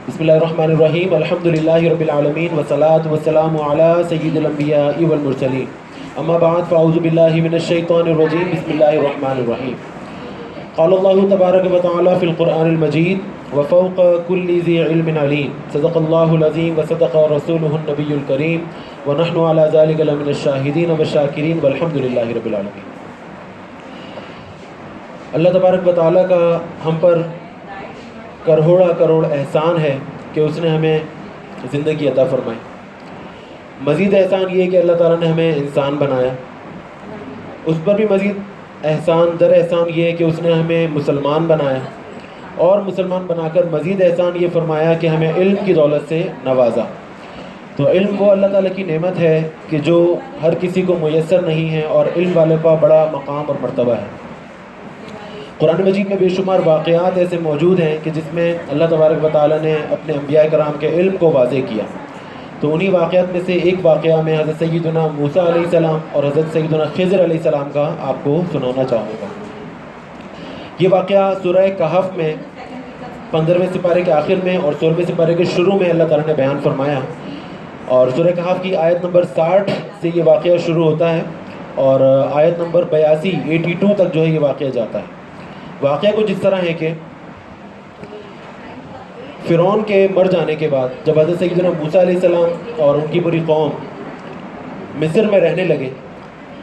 بسم اللہ الرحمن الرحیم، الحمدللہ رب العالمین والصلاة والسلام علی سید الانبیاء والمرسلین، اما بعد فاعوذ باللہ من الشیطان الرجیم، بسم اللہ الرحمن الرحیم۔ قال اللہ تبارک و تعالی فی القرآن المجید وفوق کل ذی علم علیم، صدق اللہ العظیم وصدق رسولہ النبی الکریم ونحن علی ذلک لمن الشاہدین والشاکرین والحمدللہ رب العالمین۔ اللہ تبارک و تعالی کا ہم پر کروڑ احسان ہے کہ اس نے ہمیں زندگی عطا فرمائی۔ مزید احسان یہ ہے کہ اللہ تعالیٰ نے ہمیں انسان بنایا۔ اس پر بھی مزید احسان یہ ہے کہ اس نے ہمیں مسلمان بنایا، اور مسلمان بنا کر مزید احسان یہ فرمایا کہ ہمیں علم کی دولت سے نوازا۔ تو علم وہ اللہ تعالیٰ کی نعمت ہے کہ جو ہر کسی کو میسر نہیں ہے، اور علم والے کا بڑا مقام اور مرتبہ ہے۔ قرآن مجید میں بے شمار واقعات ایسے موجود ہیں کہ جس میں اللہ تبارک و تعالیٰ نے اپنے انبیاء کرام کے علم کو واضح کیا۔ تو انہی واقعات میں سے ایک واقعہ میں حضرت سیدنا موسیٰ علیہ السلام اور حضرت سیدنا خضر علیہ السلام کا آپ کو سنانا چاہوں گا۔ یہ واقعہ سورہ کہف میں 15ویں سپارے کے آخر میں اور 16ویں سپارے کے شروع میں اللہ تعالیٰ نے بیان فرمایا، اور سورہ کہف کی آیت نمبر 60 سے یہ واقعہ شروع ہوتا ہے، اور آیت نمبر 82 تک جو ہے یہ واقعہ جاتا ہے۔ واقعہ کچھ اس طرح ہے کہ فرعون کے مر جانے کے بعد جب حضرت سیدنا موسیٰ علیہ السلام اور ان کی پوری قوم مصر میں رہنے لگے،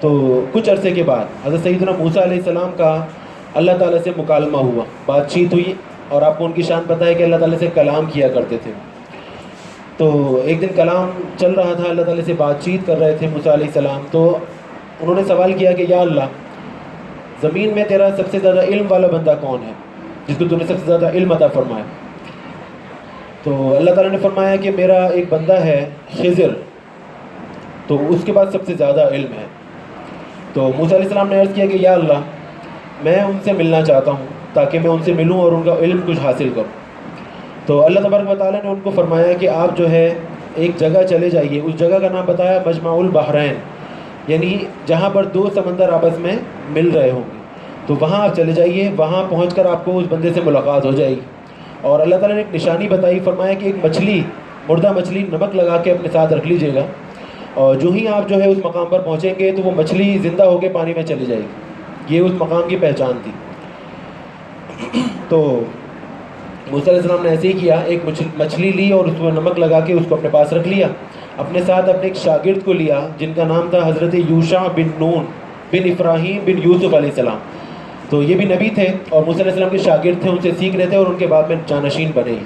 تو کچھ عرصے کے بعد حضرت سیدنا موسیٰ علیہ السلام کا اللہ تعالیٰ سے مکالمہ ہوا، بات چیت ہوئی، اور آپ کو ان کی شان پتہ ہے کہ اللہ تعالیٰ سے کلام کیا کرتے تھے۔ تو ایک دن کلام چل رہا تھا، اللہ تعالیٰ سے بات چیت کر رہے تھے موسیٰ علیہ السلام، تو انہوں نے سوال کیا کہ یا اللہ، زمین میں تیرا سب سے زیادہ علم والا بندہ کون ہے جس کو تو نے سب سے زیادہ علم عطا فرمایا؟ تو اللہ تعالیٰ نے فرمایا کہ میرا ایک بندہ ہے خضر، تو اس کے پاس سب سے زیادہ علم ہے۔ تو موسیٰ علیہ السلام نے عرض کیا کہ یا اللہ، میں ان سے ملنا چاہتا ہوں تاکہ میں ان سے ملوں اور ان کا علم کچھ حاصل کروں۔ تو اللہ تبارک و تعالیٰ نے ان کو فرمایا کہ آپ جو ہے ایک جگہ چلے جائیے، اس جگہ کا نام بتایا مجمع البحرین، یعنی جہاں پر دو سمندر آپس میں مل رہے ہوں گے، تو وہاں آپ چلے جائیے، وہاں پہنچ کر آپ کو اس بندے سے ملاقات ہو جائے گی۔ اور اللہ تعالیٰ نے ایک نشانی بتائی، فرمایا کہ ایک مچھلی، مردہ مچھلی نمک لگا کے اپنے ساتھ رکھ لیجیے گا، اور جو ہی آپ جو ہے اس مقام پر پہنچیں گے تو وہ مچھلی زندہ ہو کے پانی میں چلی جائے گی۔ یہ اس مقام کی پہچان تھی۔ تو موسیٰ علیہ السلام نے ایسے ہی کیا، ایک مچھلی لی اور اس میں نمک لگا کے اس کو اپنے پاس رکھ لیا، اپنے ساتھ اپنے ایک شاگرد کو لیا جن کا نام تھا حضرت یوشع بن نون بن ابراہیم بن یوسف علیہ السلام۔ تو یہ بھی نبی تھے اور موسیٰ علیہ السلام کے شاگرد تھے، ان سے سیکھ رہے تھے اور ان کے بعد میں جانشین بنے ہی۔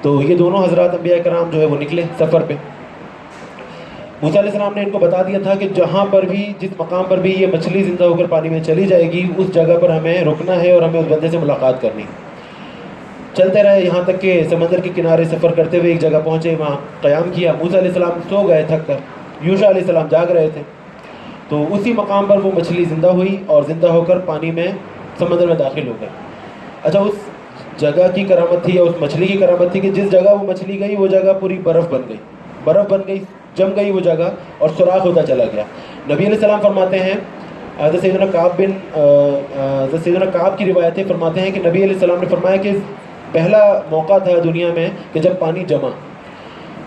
تو یہ دونوں حضرات انبیاء کرام جو ہے وہ نکلے سفر پہ۔ موسیٰ علیہ السلام نے ان کو بتا دیا تھا کہ جہاں پر بھی، جس مقام پر بھی یہ مچھلی زندہ ہو کر پانی میں چلی جائے گی، اس جگہ پر ہمیں رکنا ہے اور ہمیں اس بندے سے ملاقات کرنی۔ چلتے رہے یہاں تک کہ سمندر کے کنارے سفر کرتے ہوئے ایک جگہ پہنچے، وہاں قیام کیا۔ موسیٰ علیہ السلام سو گئے تھک کر، یوشع علیہ السلام جاگ رہے تھے۔ تو اسی مقام پر وہ مچھلی زندہ ہوئی اور زندہ ہو کر پانی میں، سمندر میں داخل ہو گئے۔ اچھا، اس جگہ کی کرامت تھی یا اس مچھلی کی کرامت تھی کہ جس جگہ وہ مچھلی گئی وہ جگہ پوری برف بن گئی، جم گئی وہ جگہ اور سوراخ ہوتا چلا گیا۔ نبی علیہ السلام فرماتے ہیں، حضرت سیدنا کعب کی روایتیں فرماتے ہیں کہ نبی علیہ السلام نے فرمایا کہ پہلا موقع تھا دنیا میں کہ جب پانی جما،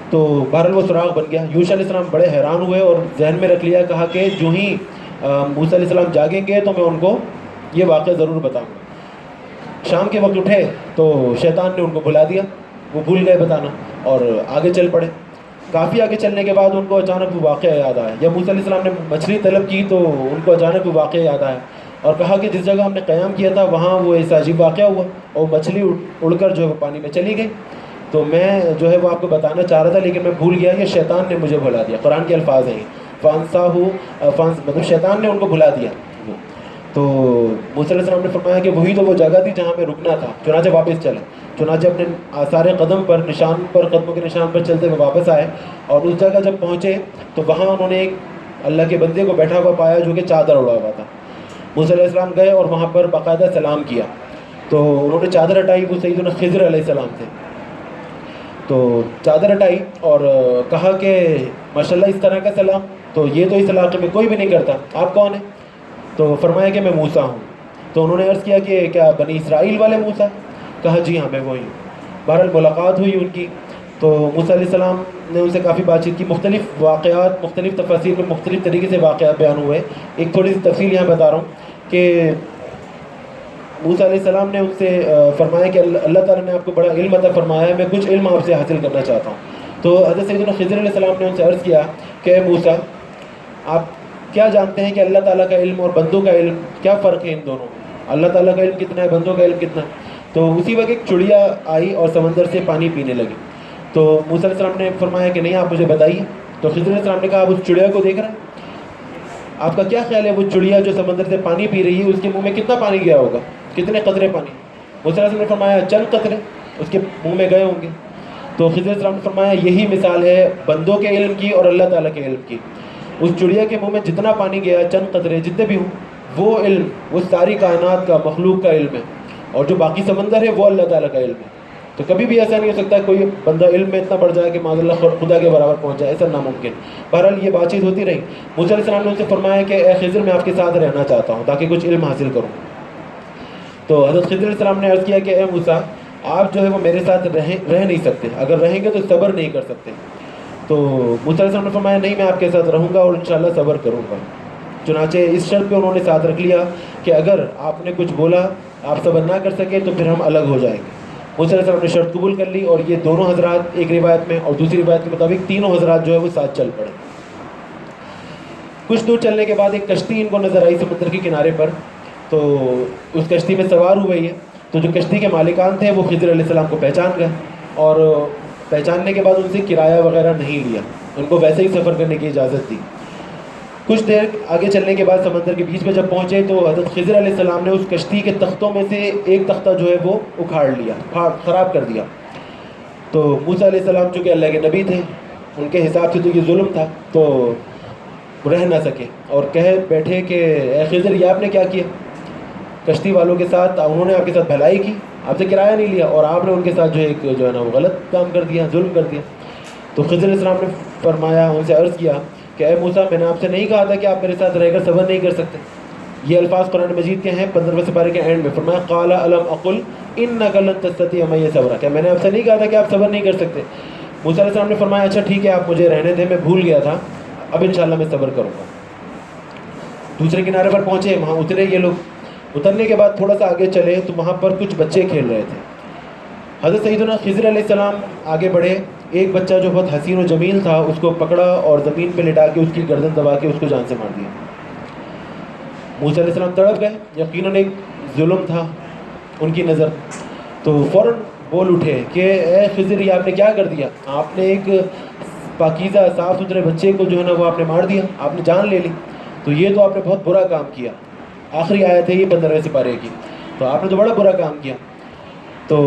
تو بہرحال وہ سوراخ بن گیا۔ یوشع علیہ السلام بڑے حیران ہوئے اور ذہن میں رکھ لیا، کہا کہ جو ہی موسیٰ علیہ السلام جاگیں گے تو میں ان کو یہ واقعہ ضرور بتاؤں گا۔ شام کے وقت اٹھے تو شیطان نے ان کو بھلا دیا، وہ بھول گئے بتانا اور آگے چل پڑے۔ کافی آگے چلنے کے بعد ان کو اچانک وہ واقعہ یاد آیا۔ جب موسیٰ علیہ السلام نے مچھلی طلب کی تو ان کو اچانک وہ واقعہ یاد آیا اور کہا کہ جس جگہ ہم نے قیام کیا تھا وہاں وہ ایسا عجیب واقعہ ہوا اور مچھلی اڑ کر جو ہے وہ پانی میں چلی گئی۔ تو میں جو ہے وہ آپ کو بتانا چاہ رہا تھا لیکن میں بھول گیا، یہ شیطان نے مجھے بھلا دیا۔ قرآن کے الفاظ ہیں، مطلب شیطان نے ان کو بھلا دیا۔ تو موسیٰ علیہ السلام نے فرمایا کہ وہی تو وہ جگہ تھی جہاں میں رکنا تھا، چنانچہ واپس چلے۔ چنانچہ اپنے آثار قدم پر، نشان پر، قدموں کے نشان پر چلتے ہوئے واپس آئے، اور اس جگہ جب پہنچے تو وہاں انہوں نے ایک اللہ کے بندے کو بیٹھا ہوا پایا جو کہ چادر اڑا ہوا تھا۔ موسیٰ علیہ السلام گئے اور وہاں پر باقاعدہ سلام کیا، تو انہوں نے چادر ہٹائی، وہ سیدنا خضر علیہ السلام تھے۔ تو چادر ہٹائی اور کہا کہ ماشاءاللہ اس طرح کا سلام تو یہ تو اس علاقے میں کوئی بھی نہیں کرتا، آپ کون ہیں؟ تو فرمایا کہ میں موسیٰ ہوں۔ تو انہوں نے عرض کیا کہ کیا بنی اسرائیل والے موسیٰ؟ کہا جی ہاں میں وہی ہوں۔ بہرحال ملاقات ہوئی ان کی، تو موسیٰ علیہ السلام نے ان سے کافی بات چیت کی، مختلف واقعات مختلف تفاصیر میں مختلف طریقے سے واقعات بیان ہوئے. ایک تھوڑی سی تفصیل یہاں بتا رہا ہوں کہ موسیٰ علیہ السلام نے ان سے فرمایا کہ اللہ تعالیٰ نے آپ کو بڑا علم عطا فرمایا ہے، میں کچھ علم آپ سے حاصل کرنا چاہتا ہوں. تو حضرت سیدنا خضر علیہ السلام نے ان سے عرض کیا کہ اے موسیٰ، آپ کیا جانتے ہیں کہ اللہ تعالیٰ کا علم اور بندوں کا علم کیا فرق ہے ان دونوں میں؟ اللہ تعالیٰ کا علم کتنا ہے، بندوں کا علم کتنا ہے؟ تو اسی وقت ایک چڑیا آئی اور سمندر سے پانی پینے لگی. تو موسیٰ علیہ السلام نے فرمایا کہ نہیں، آپ مجھے بتائیے. تو خضر علیہ السلام نے کہا آپ اس چڑیا کو دیکھ رہے ہیں، آپ کا کیا خیال ہے وہ چڑیا جو سمندر سے پانی پی رہی ہے اس کے منہ میں کتنا پانی گیا ہوگا، کتنے قطرے پانی؟ موسیٰ علیہ السلام نے فرمایا چند قطرے اس کے منہ میں گئے ہوں گے. تو خضر علیہ السلام نے فرمایا یہی مثال ہے بندوں کے علم کی اور اللہ تعالیٰ کے علم کی. اس چڑیا کے منہ میں جتنا پانی گیا، چند قطرے جتنے بھی ہوں، وہ علم وہ ساری کائنات کا مخلوق کا علم ہے، اور جو باقی سمندر ہے وہ اللہ تعالیٰ کا علم ہے. تو کبھی بھی ایسا نہیں ہو سکتا کوئی بندہ علم میں اتنا بڑھ جائے کہ معاذ اللہ خدا کے برابر پہنچ جائے، ایسا ناممکن. بہرحال یہ بات چیت ہوتی رہی. موسیٰ علیہ السلام نے ان سے فرمایا کہ اے خضر، میں آپ کے ساتھ رہنا چاہتا ہوں تاکہ کچھ علم حاصل کروں. تو حضرت خضر علیہ السلام نے عرض کیا کہ اے موسیٰ، آپ جو ہے وہ میرے ساتھ رہ نہیں سکتے، اگر رہیں گے تو صبر نہیں کر سکتے. تو موسیٰ علیہ السلام نے فرمایا نہیں، میں آپ کے ساتھ رہوں گا اور انشاءاللہ صبر کروں گا. چنانچہ اس شرط پہ انہوں نے ساتھ رکھ لیا کہ اگر آپ نے کچھ بولا، آپ صبر نہ کر سکے تو پھر ہم الگ ہو جائیں گے. موسیٰ علیہ السلام نے شرط قبول کر لی، اور یہ دونوں حضرات ایک روایت میں اور دوسری روایت کے مطابق تینوں حضرات جو ہے وہ ساتھ چل پڑے. کچھ دور چلنے کے بعد ایک کشتی ان کو نظر آئی سمندر کے کنارے پر. تو اس کشتی میں سوار ہوئے یہ. تو جو کشتی کے مالکان تھے وہ خضر علیہ السلام کو پہچان گئے، اور پہچاننے کے بعد ان سے کرایہ وغیرہ نہیں لیا، ان کو ویسے ہی سفر کرنے کی اجازت دی. کچھ دیر آگے چلنے کے بعد سمندر کے بیچ میں جب پہنچے تو حضرت خضر علیہ السلام نے اس کشتی کے تختوں میں سے ایک تختہ جو ہے وہ اکھاڑ لیا، خراب کر دیا. تو موسیٰ علیہ السلام چونکہ اللہ کے نبی تھے، ان کے حساب سے تو یہ ظلم تھا، تو رہ نہ سکے اور کہہ بیٹھے کہ اے خضر، یہ آپ نے کیا کیا؟ کشتی والوں کے ساتھ انہوں نے آپ کے ساتھ بھلائی کی، آپ سے کرایہ نہیں لیا، اور آپ نے ان کے ساتھ جو ہے نا وہ غلط کام کر دیا، ظلم کر دیا. تو خضر علیہ السلام نے فرمایا، ان سے عرض کیا کہ اے موسیٰ، میں نے آپ سے نہیں کہا تھا کہ آپ میرے ساتھ رہ کر صبر نہیں کر سکتے؟ یہ الفاظ قرآن مجید کے ہیں 15ویں سپارے کے اینڈ میں. فرمایا قال الم اقل انک لن تستطیع معی صبرا، کہ میں نے آپ سے نہیں کہا تھا کہ آپ صبر نہیں کر سکتے؟ موسیٰ علیہ السلام نے فرمایا اچھا ٹھیک ہے، آپ مجھے رہنے دیں، میں بھول گیا تھا، اب انشاءاللہ میں صبر کروں گا. دوسرے کنارے پر پہنچے، وہاں اترے یہ لوگ. اترنے کے بعد تھوڑا سا آگے چلے تو وہاں پر کچھ بچے کھیل رہے تھے. حضرت سیدنا خضر علیہ السلام آگے بڑھے، ایک بچہ جو بہت حسین و جمیل تھا اس کو پکڑا اور زمین پہ لٹا کے اس کی گردن دبا کے اس کو جان سے مار دیا. موسیٰ علیہ السلام تڑپ گئے، یقیناً ایک ظلم تھا ان کی نظر. تو فوراً بول اٹھے کہ اے خضر، یہ آپ نے کیا کر دیا؟ آپ نے ایک پاکیزہ صاف ستھرے بچے کو جو ہے نا وہ آپ نے مار دیا، آپ نے جان لے لی، تو یہ تو آپ نے بہت برا کام کیا. آخری آیت ہے یہ 15ویں سپارے کی، تو آپ نے تو بڑا برا کام کیا. تو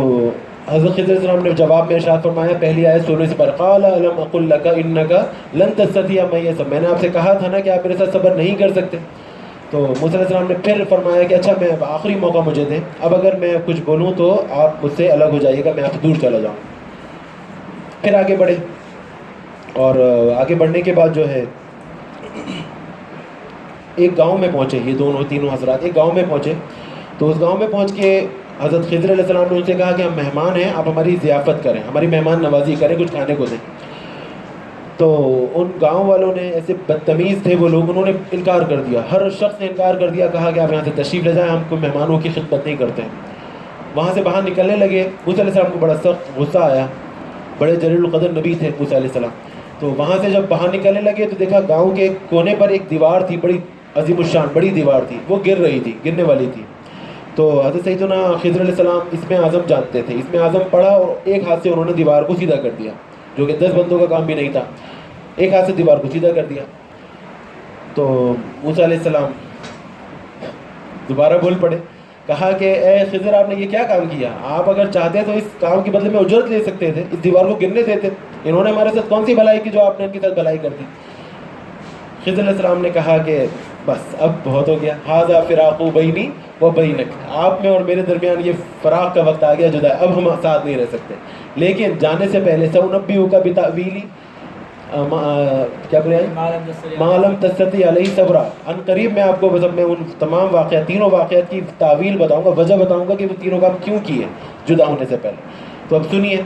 حضرت خضر علیہ السلام نے جواب میں ارشاد فرمایا، پہلی آیت 16ویں سپارہ، قال الم اقل لک انک لن تستطیع معی صبرا، میں نے آپ سے کہا تھا نا کہ آپ میرے ساتھ صبر نہیں کر سکتے. تو موسیٰ علیہ السلام نے پھر فرمایا کہ اچھا، میں آخری موقع مجھے دیں، اب اگر میں کچھ بولوں تو آپ مجھ سے الگ ہو جائیے گا، میں آپ سے دور چلا جاؤں. پھر آگے بڑھے، اور آگے بڑھنے کے بعد جو ہے ایک گاؤں میں پہنچے. یہ تینوں حضرات ایک گاؤں میں پہنچے. تو اس گاؤں میں پہنچ کے حضرت خضر علیہ السلام نے ان سے کہا کہ ہم مہمان ہیں، آپ ہماری ضیافت کریں، ہماری مہمان نوازی کریں، کچھ کھانے کو دیں. تو ان گاؤں والوں نے ایسے بدتمیز تھے وہ لوگ، انہوں نے انکار کر دیا، ہر شخص نے انکار کر دیا، کہا کہ آپ یہاں سے تشریف لے جائیں، ہم کوئی مہمانوں کی خدمت نہیں کرتے ہیں. وہاں سے باہر نکلنے لگے. موسیٰ علیہ السلام کو بڑا سخت غصہ آیا، بڑے جلیل القدر نبی تھے موسیٰ علیہ السلام. تو وہاں سے جب باہر نکلنے لگے تو دیکھا گاؤں کے کونے پر ایک دیوار تھی، بڑی عظیم الشان بڑی دیوار تھی، وہ گر رہی تھی، گرنے والی تھی. تو حضرت سیدنا خضر علیہ السلام اس میں اعظم جانتے تھے، اس میں اعظم پڑھا اور ایک ہاتھ سے انہوں نے دیوار کو سیدھا کر دیا، جو کہ 10 بندوں کا کام بھی نہیں تھا. ایک ہاتھ سے دیوار کو سیدھا کر دیا. تو موسیٰ علیہ السلام دوبارہ بول پڑے، کہا کہ اے خضر، آپ نے یہ کیا کام کیا؟ آپ اگر چاہتے تو اس کام کے بدلے میں اجرت لے سکتے تھے، اس دیوار کو گرنے دیتے. انہوں نے ہمارے ساتھ کون سی بھلائی کی جو آپ نے ان کے ساتھ بھلائی کر دی؟ خضر علیہ السلام نے کہا کہ بس اب بہت ہو گیا، ھذا فراق بینی و بینک، آپ میں اور میرے درمیان یہ فراق کا وقت آ گیا، جدا ہے، اب ہم ساتھ نہیں رہ سکتے. لیکن جانے سے پہلے سأنبئک بتأویلی کیا ما لم تستطع علیہ صبرا، ان قریب میں آپ کو میں ان تمام واقعات، تینوں واقعات کی تعویل بتاؤں گا، وجہ بتاؤں گا کہ وہ تینوں کام کیوں کیے جدا ہونے سے پہلے. تو اب سنیے،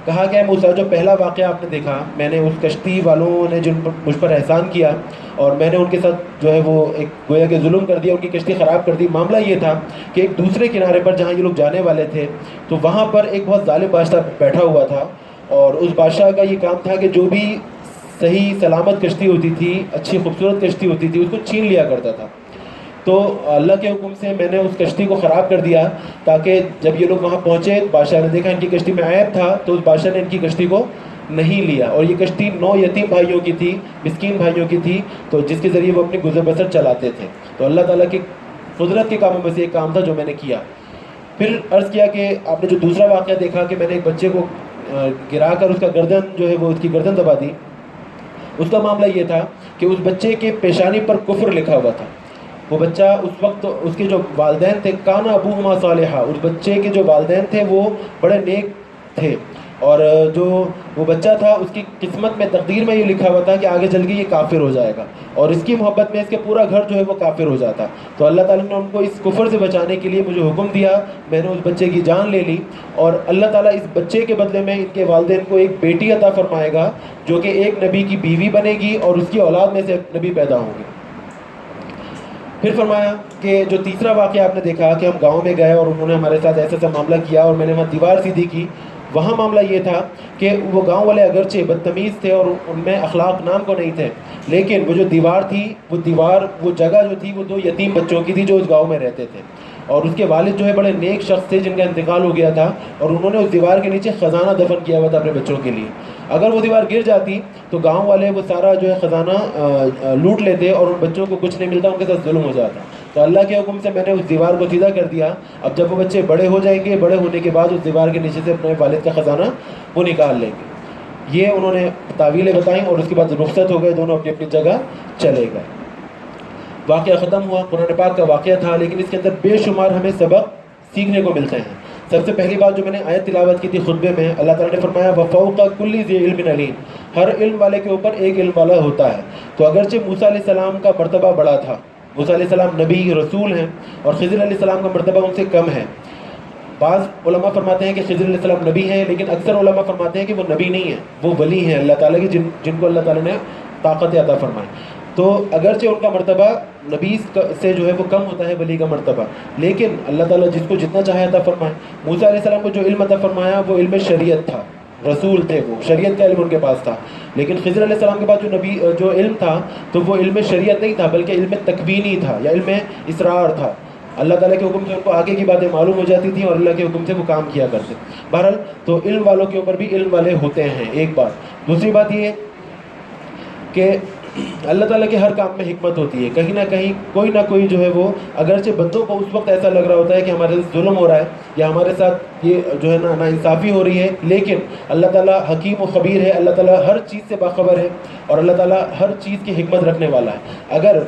کہا کہ موسیٰ جو پہلا واقعہ آپ نے دیکھا، میں نے اس کشتی والوں نے جن پر مجھ پر احسان کیا اور میں نے ان کے ساتھ جو ہے وہ ایک گویا کہ ظلم کر دیا، ان کی کشتی خراب کر دی. معاملہ یہ تھا کہ ایک دوسرے کنارے پر جہاں یہ لوگ جانے والے تھے تو وہاں پر ایک بہت ظالم بادشاہ بیٹھا ہوا تھا، اور اس بادشاہ کا یہ کام تھا کہ جو بھی صحیح سلامت کشتی ہوتی تھی، اچھی خوبصورت کشتی ہوتی تھی، اس کو چھین لیا کرتا تھا. تو اللہ کے حکم سے میں نے اس کشتی کو خراب کر دیا تاکہ جب یہ لوگ وہاں پہنچے، بادشاہ نے دیکھا ان کی کشتی میں عیب تھا تو اس بادشاہ نے ان کی کشتی کو نہیں لیا. اور یہ کشتی 9 یتیم بھائیوں کی تھی، مسکین بھائیوں کی تھی، تو جس کے ذریعے وہ اپنی گزر بسر چلاتے تھے. تو اللہ تعالیٰ کی قدرت کے کاموں میں سے ایک کام تھا جو میں نے کیا. پھر عرض کیا کہ آپ نے جو دوسرا واقعہ دیکھا کہ میں نے ایک بچے کو گرا کر اس کا گردن جو ہے وہ اس کی گردن دبا دی. اس کا معاملہ یہ تھا کہ اس بچے کے پیشانی پر کفر لکھا ہوا تھا. وہ بچہ اس وقت اس کے جو والدین تھے، کانا ابوہما صالحا، اس بچے کے جو والدین تھے وہ بڑے نیک تھے، اور جو وہ بچہ تھا اس کی قسمت میں، تقدیر میں یہ لکھا ہوا تھا کہ آگے چل کے یہ کافر ہو جائے گا، اور اس کی محبت میں اس کے پورا گھر جو ہے وہ کافر ہو جاتا. تو اللہ تعالیٰ نے ان کو اس کفر سے بچانے کے لیے مجھے حکم دیا، میں نے اس بچے کی جان لے لی، اور اللہ تعالیٰ اس بچے کے بدلے میں ان کے والدین کو ایک بیٹی عطا فرمائے گا جو کہ ایک نبی کی بیوی بنے گی اور اس کی اولاد میں سے ایک نبی پیدا ہوں گے. پھر فرمایا کہ جو تیسرا واقعہ آپ نے دیکھا کہ ہم گاؤں میں گئے اور انہوں نے ہمارے ساتھ ایسا ایسا معاملہ کیا اور میں نے وہاں دیوار سیدھی کی. وہاں معاملہ یہ تھا کہ وہ گاؤں والے اگرچہ بدتمیز تھے اور ان میں اخلاق نام کو نہیں تھے، لیکن وہ جو دیوار تھی، وہ جگہ جو تھی وہ 2 یتیم بچوں کی تھی جو اس گاؤں میں رہتے تھے، اور اس کے والد جو ہے بڑے نیک شخص تھے جن کا انتقال ہو گیا تھا، اور انہوں نے اس دیوار کے نیچے خزانہ دفن کیا ہوا تھا اپنے بچوں کے لیے. اگر وہ دیوار گر جاتی تو گاؤں والے وہ سارا جو ہے خزانہ لوٹ لیتے اور ان بچوں کو کچھ نہیں ملتا، ان کے ساتھ ظلم ہو جاتا. تو اللہ کے حکم سے میں نے اس دیوار کو سیدھا کر دیا. اب جب وہ بچے بڑے ہو جائیں گے، بڑے ہونے کے بعد اس دیوار کے نیچے سے اپنے والد کا خزانہ وہ نکال لیں گے. یہ انہوں نے تعویلیں بتائیں اور اس کے بعد رخصت ہو گئے، دونوں اپنی اپنی جگہ چلے گئے. واقعہ ختم ہوا، قرآن پاک کا واقعہ تھا، لیکن اس کے اندر بے شمار ہمیں سبق سیکھنے کو ملتے ہیں. سب سے پہلی بات جو میں نے آیت تلاوت کی تھی خطبے میں، اللہ تعالیٰ نے فرمایا وَفَوْقَ كُلِّ ذِي عِلْمٍ عَلِيمٍ، ہر علم والے کے اوپر ایک علم والا ہوتا ہے. تو اگرچہ موسیٰ علیہ السلام کا مرتبہ بڑا تھا، موسیٰ علیہ السلام نبی رسول ہیں، اور خضر علیہ السلام کا مرتبہ ان سے کم ہے. بعض علماء فرماتے ہیں کہ خضر علیہ السلام نبی ہیں، لیکن اکثر علماء فرماتے ہیں کہ وہ نبی نہیں ہیں، وہ ولی ہیں اللہ تعالیٰ کی، جن کو اللہ تعالیٰ نے طاقت عطا فرمائی. تو اگرچہ ان کا مرتبہ نبی سے جو ہے وہ کم ہوتا ہے، ولی کا مرتبہ، لیکن اللہ تعالیٰ جس کو جتنا چاہے عطا فرمائے. موسیٰ علیہ السلام کو جو علم عطا فرمایا وہ علم شریعت تھا، رسول تھے، وہ شریعت کا علم ان کے پاس تھا. لیکن خضر علیہ السلام کے پاس جو علم تھا تو وہ علم شریعت نہیں تھا، بلکہ علم تکوینی تھا یا علم اسرار تھا. اللہ تعالیٰ کے حکم سے ان کو آگے کی باتیں معلوم ہو جاتی تھیں اور اللہ کے حکم سے وہ کام کیا کرتے. بہرحال تو علم والوں کے اوپر بھی علم والے ہوتے ہیں، ایک بات. دوسری بات یہ کہ اللہ تعالیٰ کے ہر کام میں حکمت ہوتی ہے. کہیں نہ کہیں کوئی نہ کوئی جو ہے وہ، اگرچہ بندوں کو اس وقت ایسا لگ رہا ہوتا ہے کہ ہمارے ساتھ ظلم ہو رہا ہے یا ہمارے ساتھ یہ جو ہے نا انصافی ہو رہی ہے، لیکن اللہ تعالیٰ حکیم و خبیر ہے، اللہ تعالیٰ ہر چیز سے باخبر ہے اور اللہ تعالیٰ ہر چیز کی حکمت رکھنے والا ہے. اگر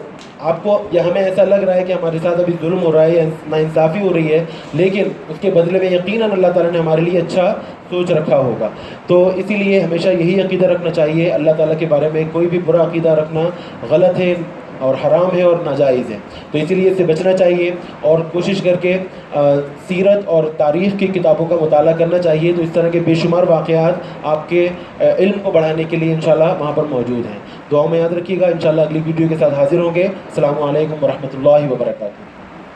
آپ کو یا ہمیں ایسا لگ رہا ہے کہ ہمارے ساتھ ابھی ظلم ہو رہا ہے یا ناانصافی ہو رہی ہے، لیکن اس کے بدلے میں یقیناً اللہ تعالیٰ نے ہمارے لیے اچھا سوچ رکھا ہوگا. تو اسی لیے ہمیشہ یہی عقیدہ رکھنا چاہیے، اللہ تعالیٰ کے بارے میں کوئی بھی برا عقیدہ رکھنا غلط ہے اور حرام ہے اور ناجائز ہے. تو اسی لیے اس سے بچنا چاہیے اور کوشش کر کے سیرت اور تاریخ کی کتابوں کا مطالعہ کرنا چاہیے. تو اس طرح کے بے شمار واقعات آپ کے علم کو بڑھانے کے لیے انشاءاللہ وہاں پر موجود ہیں. دعاؤں میں یاد رکھیے گا. انشاءاللہ اگلی ویڈیو کے ساتھ حاضر ہوں گے. السلام علیکم ورحمۃ اللہ وبرکاتہ.